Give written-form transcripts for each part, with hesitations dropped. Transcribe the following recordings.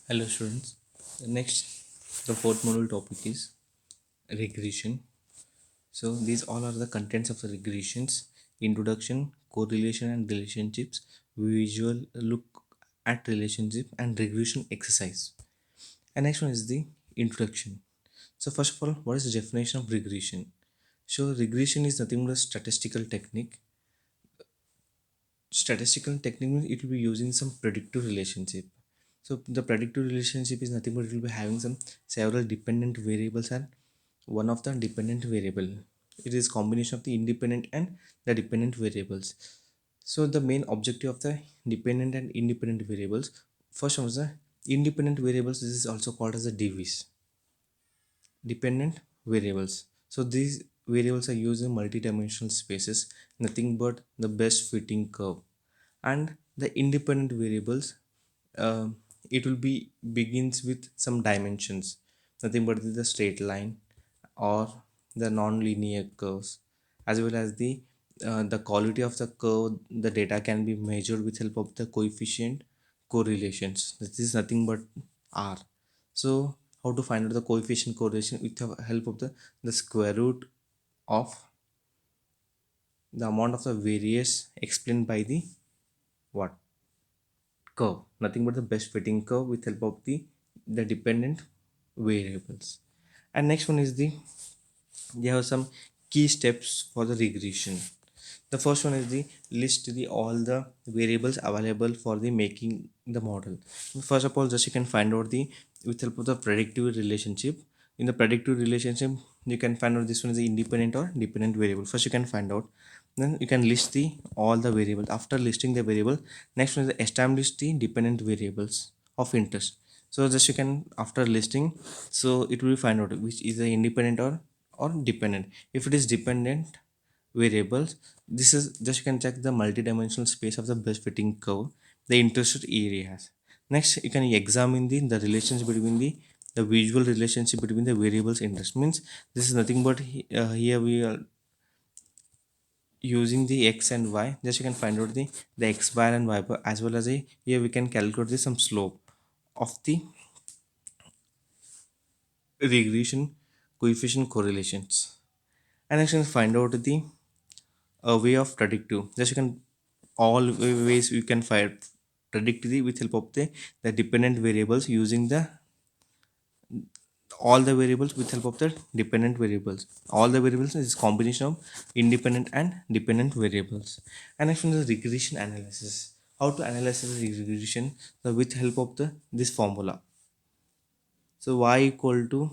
Hello students. The fourth module topic is regression. So these all are the contents of the regressions: introduction, correlation and relationships, visual look at relationship, and regression exercise. And next one is the introduction. So first of all, what is the definition of regression? So regression is nothing but a statistical technique. Statistical technique means it will be using some predictive relationship. So the predictive relationship is nothing but it will be having some several dependent variables and one of the dependent variable. It is combination of the independent and the dependent variables. So the main objective of the dependent and independent variables, first one is the independent variables. This is also called as the DVs, dependent variables. So these variables are used in multi-dimensional spaces, nothing but the best fitting curve. And the independent variables, uh, it will be begins with some dimensions, nothing but the straight line or the non-linear curves, as well as the quality of the curve. The data can be measured with help of the coefficient correlations. This is nothing but R. So how to find out the coefficient correlation? With the help of the square root of the amount of the variance explained by the what curve, nothing but the best fitting curve with help of the dependent variables. And next one is they have some key steps for the regression. The first one is the list the all the variables available for the making the model. First of all, just you can find out the with help of the predictive relationship. In the predictive relationship, you can find out this one is the independent or dependent variable. First you can find out, then you can list the all the variables. After listing the variable, next one is the establish the dependent variables of interest. So just you can after listing, so it will find out which is the independent or dependent. If it is dependent variables, this is just you can check the multi-dimensional space of the best fitting curve the interested area has. Next you can examine the relationship between the visual relationship between the variables interest. Means this is nothing but here we are using the x and y. Just you can find out the x bar and y bar, as well as here we can calculate some slope of the regression coefficient correlations. And next you can find out the a way of predictive. Just you can all ways you can find predict with help of the dependent variables using the all the variables with help of the dependent variables. All the variables is combination of independent and dependent variables. And next one is regression analysis. How to analyze the regression, with help of this formula. So y equal to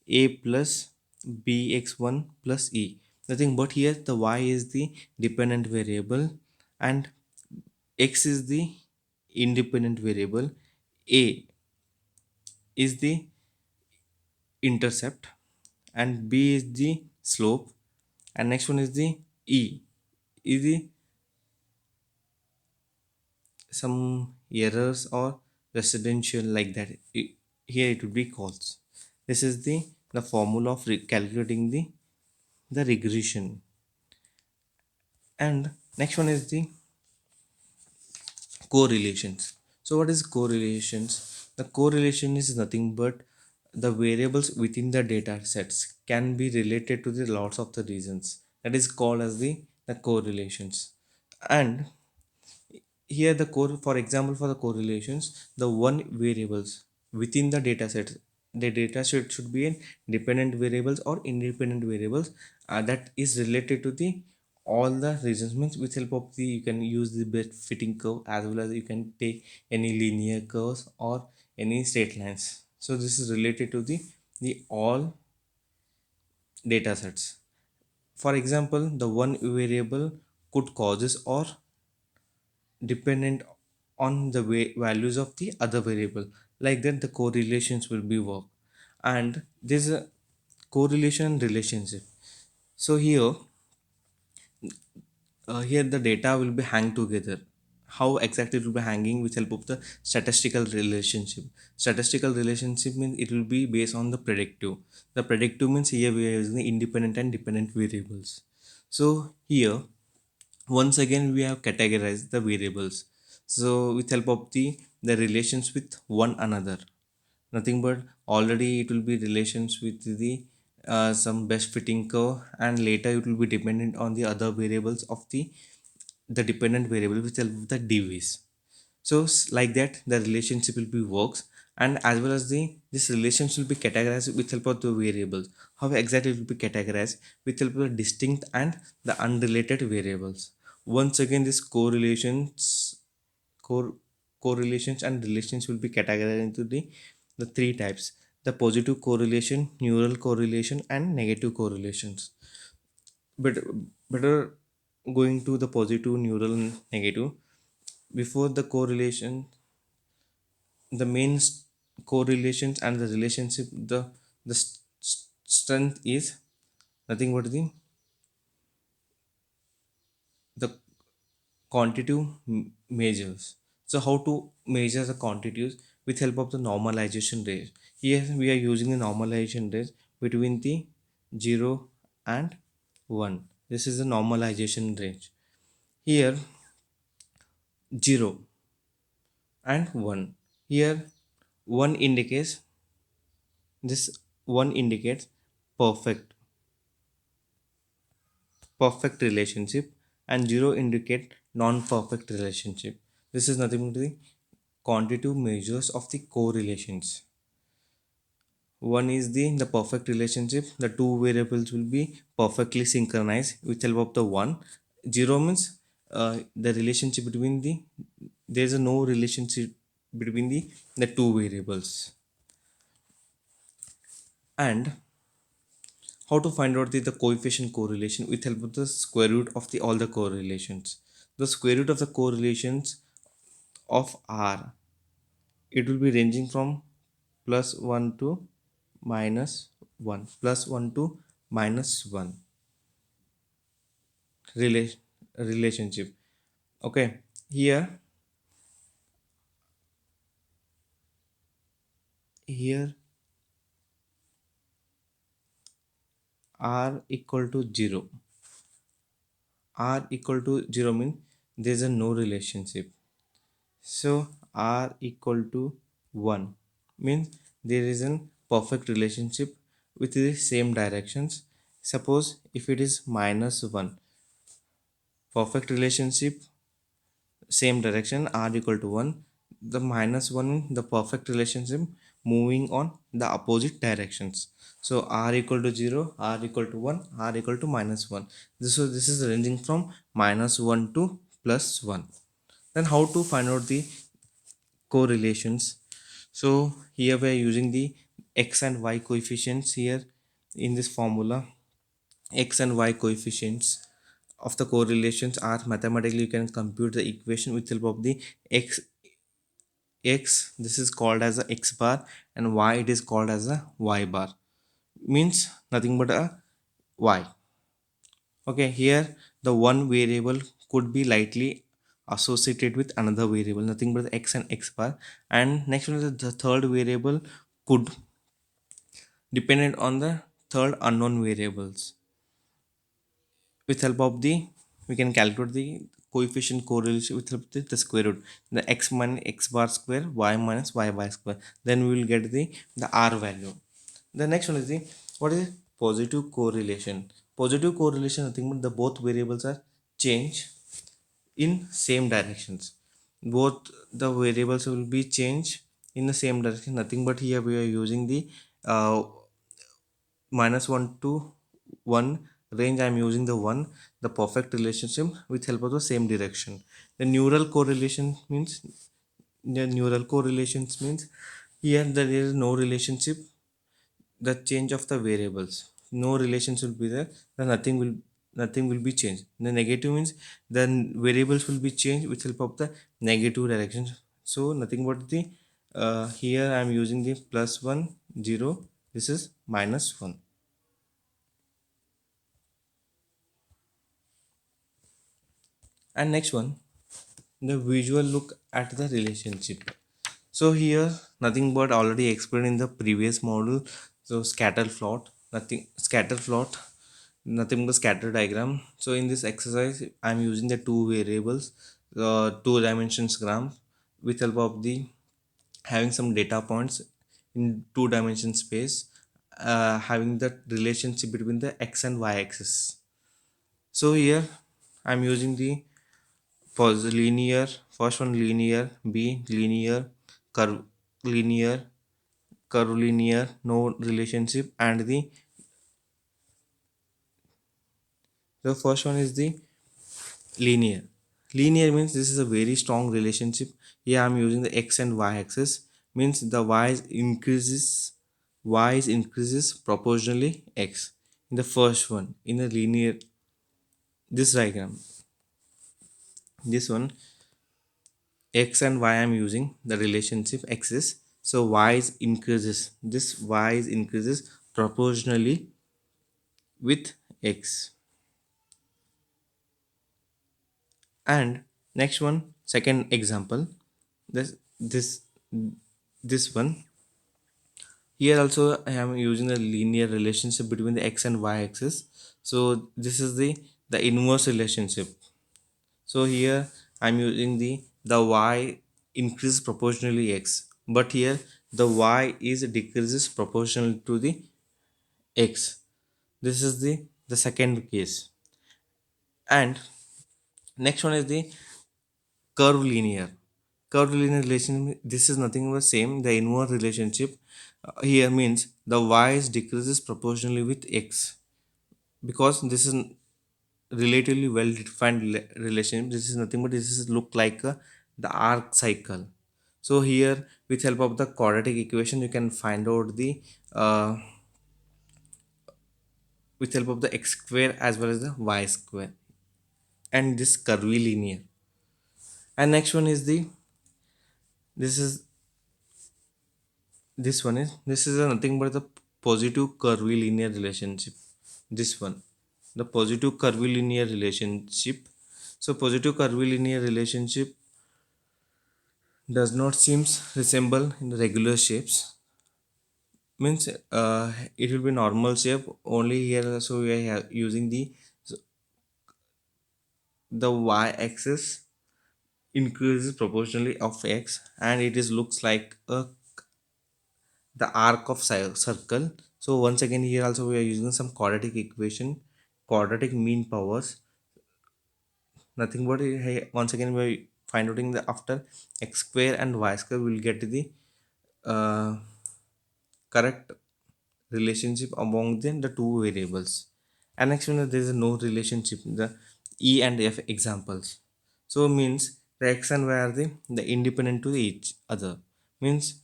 a plus bx1 plus e. Nothing but here the y is the dependent variable and x is the independent variable. A is the intercept and b is the slope, and next one is the e is the some errors or residential like that. Here it would be calls. This is the formula of calculating the regression. And next one is the correlations. So what is correlations? The correlation is nothing but the variables within the data sets can be related to the lots of the reasons. That is called as the correlations. And here the core, for example, for the correlations, the one variables within the data set, the data set should be in dependent variables or independent variables, that is related to the all the reasons. Means with help of the you can use the best fitting curve, as well as you can take any linear curves or any straight lines. So this is related to the all data sets. For example, the one variable could causes or dependent on the values of the other variable. Like that the correlations will be work. And there's a correlation relationship. So here the data will be hang together. How exactly it will be hanging? With help of the statistical relationship. Statistical relationship means it will be based on the predictive. The predictive means here we are using the independent and dependent variables. So here once again we have categorized the variables. So with help of the relations with one another. Nothing but already it will be relations with the some best fitting curve, and later it will be dependent on the other variables of the dependent variable which help with the dv's. So like that the relationship will be works, and as well as the this relationship will be categorized with help of the variables. How exactly it will be categorized? With help of the distinct and the unrelated variables. Once again this core correlations and relations will be categorized into the three types: the positive correlation, neural correlation, and negative correlations. But better going to the positive, neural, and negative. Before the correlation, the main correlations and the relationship, the strength is nothing but the quantitative measures. So how to measure the quantities? With help of the normalization rate. Here we are using the normalization rate between the 0 and 1. This is the normalization range. Here 0 and 1. Here 1 indicates this 1 indicates perfect perfect relationship, and 0 indicate non-perfect relationship. This is nothing but the quantitative measures of the correlations. One is the perfect relationship. The two variables will be perfectly synchronized with help of the one. Zero means the relationship between there is a no relationship between the two variables. And how to find out the coefficient correlation? With help of the square root of the all the correlations. The square root of the correlations of R, it will be ranging from plus 1 to minus 1, plus 1 to minus 1 rela- relationship. Okay, here R equal to 0. R equal to 0 means there is a no relationship. So R equal to 1 means there is a perfect relationship with the same directions. Suppose if it is minus 1, perfect relationship same direction, r equal to 1. The minus 1 the perfect relationship moving on the opposite directions. So r equal to 0, r equal to 1, r equal to minus 1. This is ranging from minus 1 to plus 1. Then how to find out the correlations? So here we are using the x and y coefficients here in this formula. X and y coefficients of the correlations are mathematically you can compute the equation with help of the x. This is called as a x bar, and y it is called as a y bar, means nothing but a y. Okay, here the one variable could be lightly associated with another variable, nothing but the x and x bar. And next one is the third variable could dependent on the third unknown variables. With help of the we can calculate the coefficient correlation with help of the square root, the x minus x bar square, y minus y bar square. Then we will get the r value. The next one is the what is positive correlation? Positive correlation nothing but the both variables are change in same directions. Both the variables will be changed in the same direction. Nothing but here we are using the uh, minus 1 to 1 range. I am using the 1, the perfect relationship with help of the same direction. The neural correlation means the neural correlations means here there is no relationship, the change of the variables, no relations will be there, then nothing will be changed. The negative means the variables will be changed with help of the negative direction. So nothing but the here I am using the plus 1 0, this is minus 1. And next one, the visual look at the relationship. So here nothing but already explained in the previous model. So scatter plot, nothing but scatter diagram. So in this exercise I'm using the two variables, two dimensions graph. with help of the having some data points in two dimension space, having the relationship between the x and y axis. So here I'm using the pos linear, first one linear, b linear, curve linear, curvilinear, no relationship, and the first one is the linear. Linear means this is a very strong relationship. Here I'm using the x and y axis, means the y is increases proportionally x. In the first one, in the linear, this diagram, this one, x and y I'm using the relationship axis. So y is increases, this y is increases proportionally with x. And next one, second example, this one. Here also I am using a linear relationship between the x and y axis. So this is the inverse relationship. So here I'm using the y increases proportionally x, but here the y is decreases proportional to the x. This is the second case. And next one is the curve linear. Curve linear relation, this is nothing but same, the inverse relationship. Here means the y is decreases proportionally with x, because this is relatively well defined relation. This is nothing but this is look like the arc cycle. So here with help of the quadratic equation you can find out the uh, with help of the x square as well as the y square and this curvilinear. And next one is the this is this is a nothing but the positive curvilinear relationship. This one, the positive curvilinear relationship. So positive curvilinear relationship does not seems resemble in the regular shapes, means it will be normal shape only. Here so we are using the y axis increases proportionally of x, and it is looks like the arc of circle. So once again here also we are using some quadratic equation, quadratic mean powers, nothing but once again we are find outing the after x square and y square will get the uh, correct relationship among the two variables. And next one there is no relationship, the e and f examples. So means the x and y are the independent to each other, means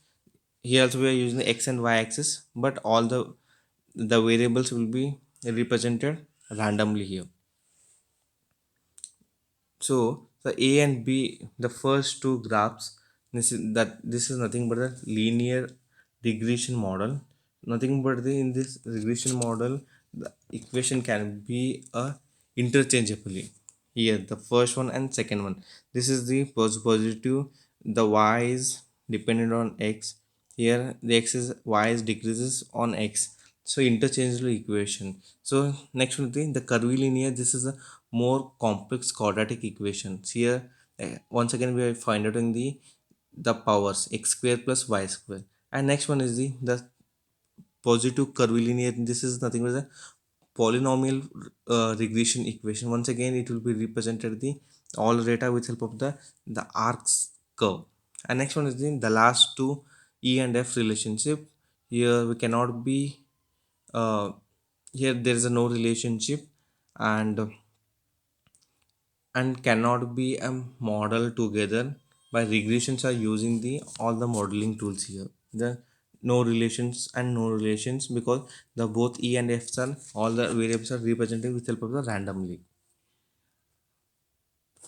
here also we are using the x and y axis, but all the variables will be represented randomly here. So the A and B, the first two graphs, this is nothing but a linear regression model. Nothing but in this regression model, the equation can be interchangeably. Here, the first one and second one. This is the positive. The y is dependent on x. Here, the x is y is decreases on x. So interchangeable equation. So next one, the curvilinear. This is a more complex quadratic equations. Here once again we are find out in the powers x square plus y square. And next one is the positive curvilinear. This is nothing but a polynomial regression equation. Once again it will be represented all data with help of the arcs curve. And next one is the last two, e and f relationship. Here we cannot be uh, here there is a no relationship, and cannot be a model together by regressions are using the all the modeling tools here, the no relations and no relations, because the both e and f are all the variables are represented with help of the randomly.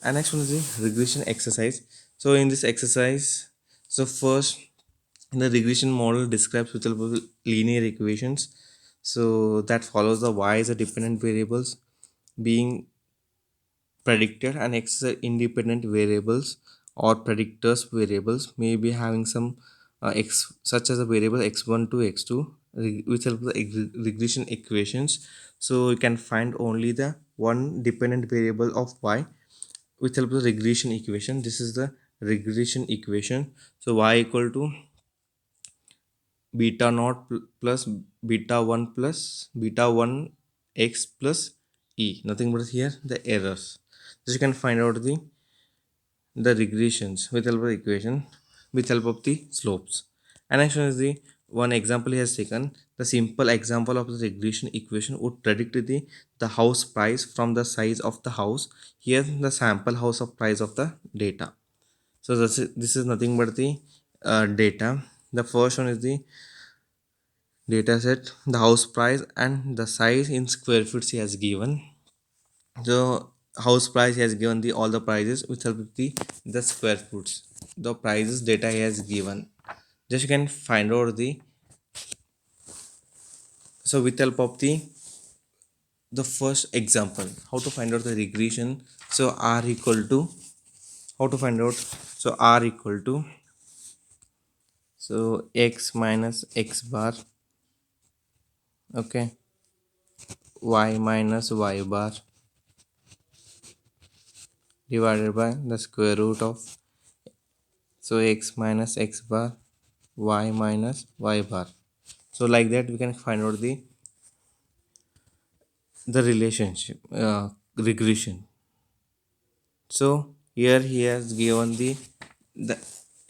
And next one is the regression exercise. So in this exercise, so first the regression model describes with help of linear equations, so that follows the y is a dependent variables being predicted, and x independent variables or predictors variables may be having some x such as a variable x1 to x2 with help of the regression equations. So you can find only the one dependent variable of y with help of the regression equation. This is the regression equation. So y equal to beta naught plus beta 1 plus beta 1 x plus e, nothing but here the errors. So you can find out the regressions with help of equation with help of the slopes. And next one is the one example he has taken. The simple example of the regression equation would predict the house price from the size of the house. Here the sample house of price of the data. So this is nothing but the data. The first one is the data set, the house price and the size in square feet he has given. So house price he has given the all the prices with help of the square foots. The prices data he has given. Just you can find out so with help of the first example, how to find out the regression. So r equal to how to find out. So r equal to so x minus x bar, okay, y minus y bar divided by the square root of so x minus x bar y minus y bar. So like that we can find out the relationship regression. So here he has given the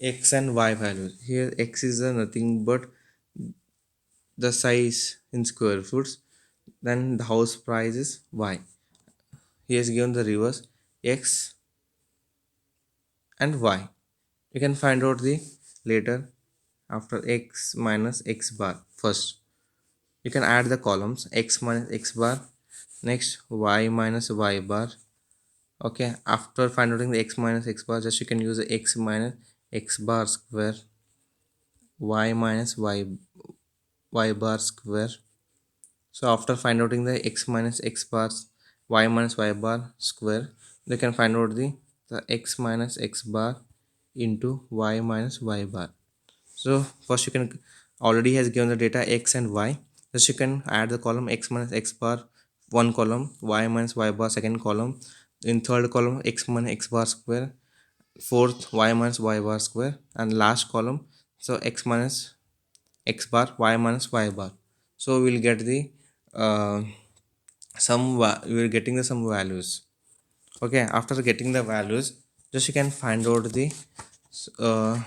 x and y values. Here x is nothing but the size in square foots, then the house price is y. He has given the reverse x and y. You can find out the later after x minus x bar. First you can add the columns x minus x bar, next y minus y bar. Okay, after finding the x minus x bar, just you can use the x minus x bar square, y minus y bar square. So after finding the x minus x bars, y minus y bar square, they can find out the x minus x bar into y minus y bar. So first you can already has given the data x and y. Just you can add the column x minus x bar one column, y minus y bar second column, in third column x minus x bar square, fourth y minus y bar square, and last column so x minus x bar y minus y bar. So we'll get the uh, we're getting the some values. Okay, after getting the values, just you can find out uh,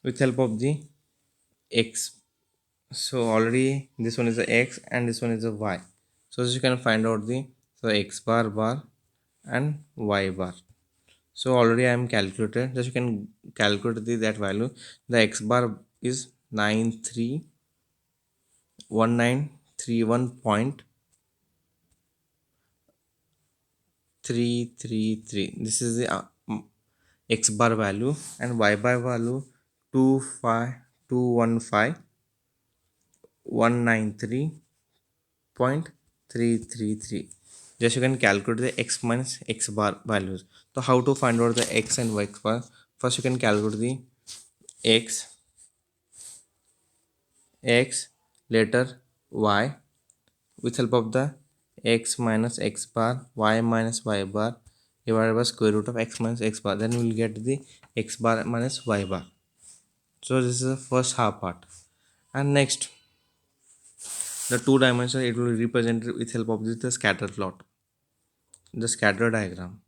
with help of the x. So already this one is the x and this one is the y. So you can find out the so x bar and y bar. So already I am calculated. Just you can calculate that value. The x bar is 931931.333. This is the x bar value, and y bar value 25215,193.333. Just you can calculate the x minus x bar values. So how to find out the x and y bar? First you can calculate the x, later y with help of the x minus x bar, y minus y bar divided by square root of x minus x bar. Then we will get the x bar minus y bar. So this is the first half part. And next, the two dimension it will represent with help of the scatter plot, the scatter diagram.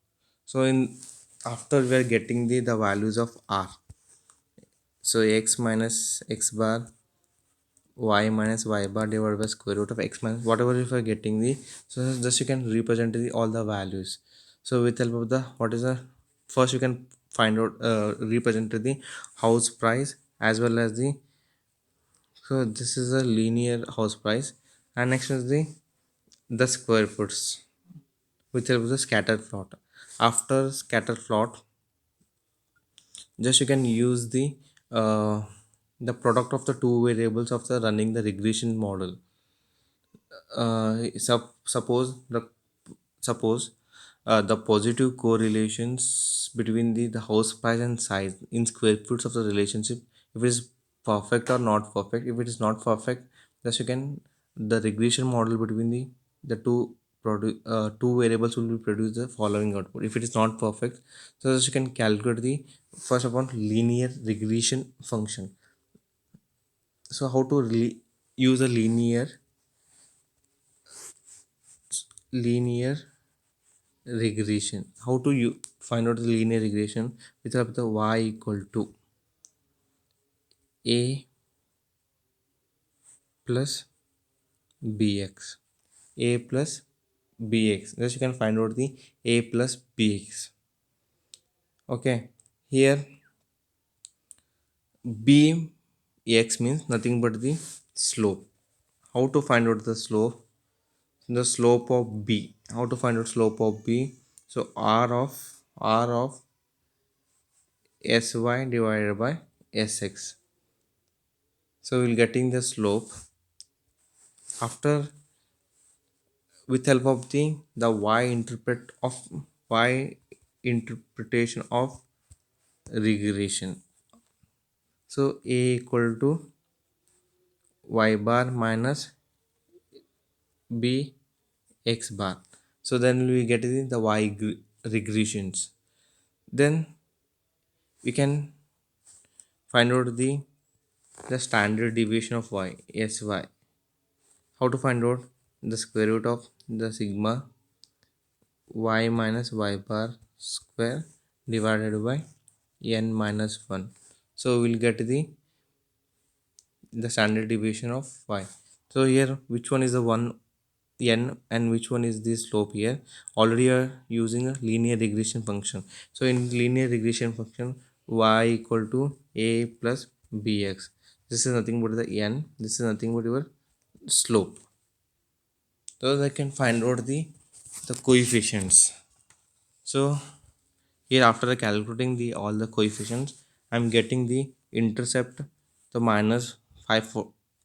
So in after we are getting the values of r, so x minus x bar, y minus y bar divided by square root of x minus whatever if you are getting the, so just you can represent all the values. So with help of the what is the first you can find out represent the house price as well as so this is a linear house price. And next is the square foots with help of the scatter plot. After scatter plot, just you can use uh, the product of the two variables of the running the regression model. Suppose the positive correlations between the house price and size in square foots of the relationship, if it is perfect or not perfect. If it is not perfect, thus you can the regression model between the two produce two variables will be produce the following output. If it is not perfect, so you can calculate the first upon linear regression function. So how to use a linear regression? How to find out the linear regression with the y equal to a plus bx, a plus bx. Thus you can find out the a plus bx. Okay, here bx means nothing but the slope. How to find out the slope? The slope of b. How to find out slope of b? So r of sy divided by sx. So we'll getting the slope after, with help of the y interpretation of regression. So a equal to y bar minus b x bar. So then we get the regressions. Then we can find out the standard deviation of y, sy. How to find out? The square root of the sigma y minus y bar square divided by n minus 1. So we'll get the standard deviation of y. So here which one is the one n and which one is the slope? Here already you are using a linear regression function. So in linear regression function, y equal to a plus bx. This is nothing but the n, this is nothing but your slope. So I can find out the coefficients. So here after calculating the all the coefficients, I'm getting the intercept, the minus 5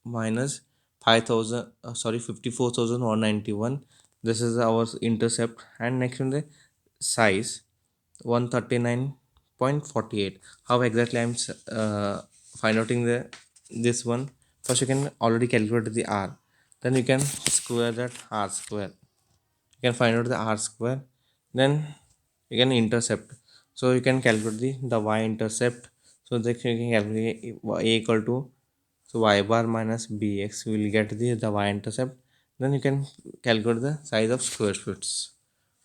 minus 5000 sorry 54,191. This is our intercept. And next one the size 139.48. How exactly I'm find outing the this one? First you can already calculate the r, then you can square that r square. You can find out the r square, then you can intercept. So you can calculate the y intercept. So that you can calculate a equal to, so y bar minus bx, we will get the y intercept. Then you can calculate the size of square feet.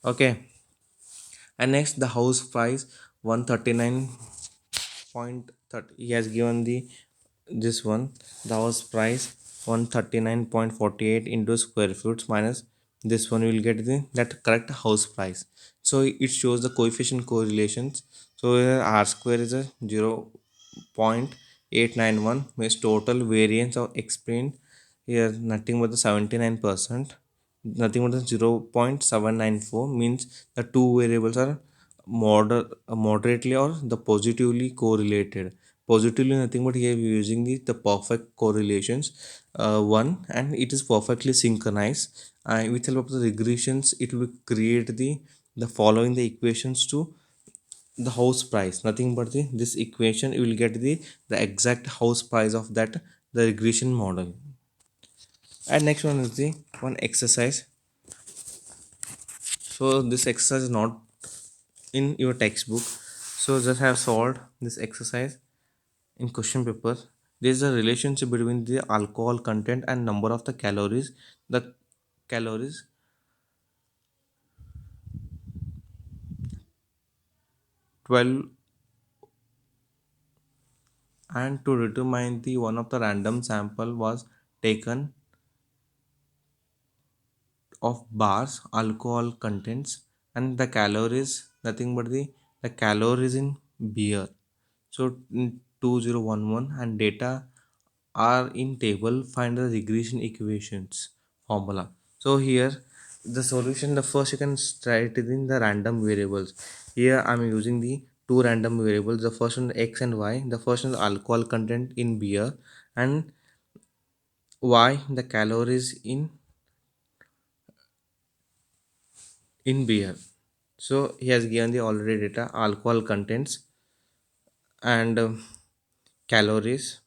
Okay, and next the house price 139.30. He has given this one, the house price 139.48 into square feet minus this one, you will get that correct house price. So it shows the coefficient correlations. So here r square is a 0.891, means total variance of explained here nothing but the 79%, nothing but the 0.794, means the two variables are moderately or the positively correlated. Positively nothing but here we are using the perfect correlations, one, and it is perfectly synchronized. With help of the regressions, it will create the following the equations to the house price. Nothing but this equation, you will get the exact house price of that the regression model. And next one is the one exercise. So this exercise is not in your textbook, so just have solved this exercise in question paper. There is a relationship between the alcohol content and number of the calories. The calories 12, and to determine the one of the random sample was taken of bars alcohol contents, and the calories nothing but the calories in beer. So in 2011 and data are in table, find the regression equations formula. So here the solution, the first you can write it in the random variables. Here I'm using the two random variables. The first one x and y. The first one is alcohol content in beer, and y the calories in beer. So he has given the already data alcohol contents and calories.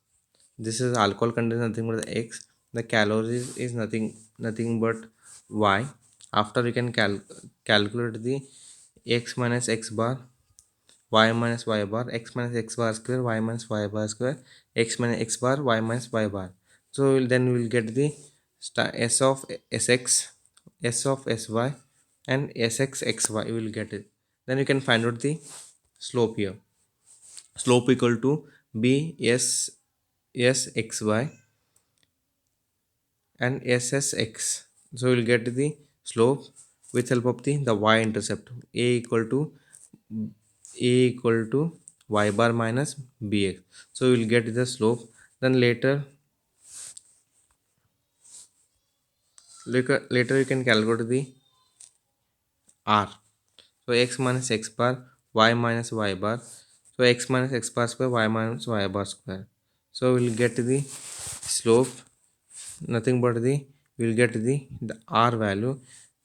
This is alcohol content nothing but the x. The calories is nothing but y. After you can calculate the x minus x bar, y minus y bar, x minus x bar square, y minus y bar square, x minus x bar, y minus y bar. So then we will get the s of sx, s of sy, and sx xy. You will get it. Then you can find out the slope here. Slope equal to b s s xy and ssx. So we'll get the slope with help of the y-intercept. A equal to y bar minus bx. So we'll get the slope. Then later you can calculate the r. So x minus x bar, y minus y bar. So x minus x bar square, y minus y bar square. So we'll get the slope, nothing but the we'll get the r value.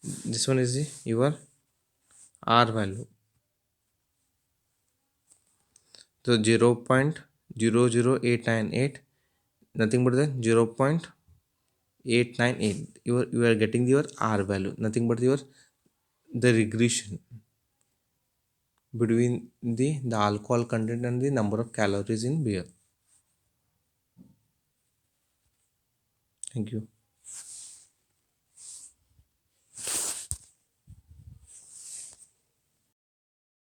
This one is your r value. So 0.00898, nothing but the 0.898. You are getting your r value, nothing but your the regression between the alcohol content and the number of calories in beer. Thank you.